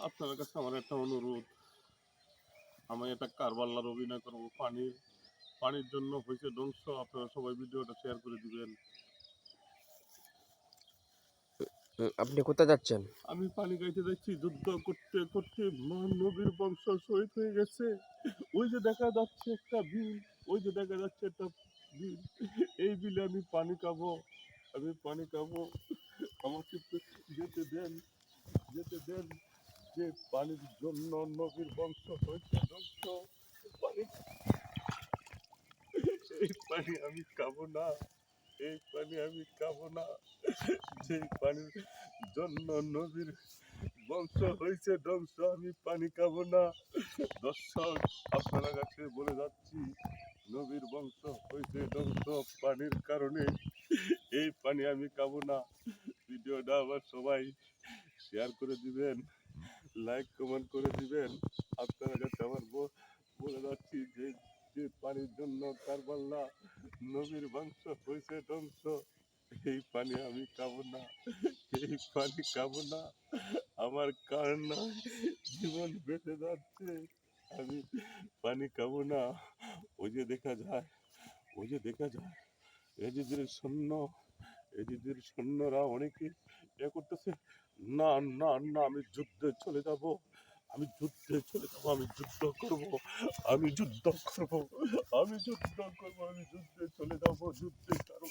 আপনার কাছে আমার একটা অনুরোধ, আমি একটা কারবালার অভিনয় করবো। পানির জন্য হয়েছে ধ্বংস। আপনারা সবাই ভিডিওটা শেয়ার করে দিবেন। আপনি কোথায় যাচ্ছেন? আমি পানি গাইতে যাচ্ছি, যুদ্ধ করতে করতে নবীর বংশ শহীদ হয়ে গেছে। ওই যে দেখা যাচ্ছে একটা বিল, ওই যে দেখা যাচ্ছে একটা বিল। এই বিলে আমি পানি খাবো, আমি পানি খাবো। আমাকে যেতে দেন, যেতে দেন। যে পানির জন্য নবীর বংশ হয়েছে ধ্বংস। পানি, এই পানি আমি খাবো না, এই পানি আমি খাবো না। যে পানির জন্য নবীর বংশ হয়েছে ধ্বংস, আমি পানি খাবো না। দর্শক, আপনারা কাছে বলে যাচ্ছি, নবীর বংশ হয়েছে ধ্বংস পানির কারণে। এই পানি আমি খাবো না। ভিডিওটা আবার সবাই শেয়ার করে দিবেন, লাইক কমেন্ট করে দিবেন। আপনারা কাছে আমার বলে যাচ্ছি যে যে পানির জন্য কারবাল্লা নবীর বংশ হয়েছে ধ্বংস, এই পানি আমি খাবো না, এই পানি খাবো না। আমার কান্না জীবন বেঁচে যাচ্ছে, আমি পানি খাবো না। ওই যে দেখা যায়, ওই যে দেখা যায় এজিদের সৈন্য, এজিদের সৈন্যরা অনেকে এ করতেছে। না না না, আমি যুদ্ধে চলে যাব, আমি যুদ্ধে চলে যাবো, আমি যুদ্ধ করব, আমি যুদ্ধ করব, আমি যুদ্ধ করব, আমি যুদ্ধে চলে যাব, যুদ্ধে কারো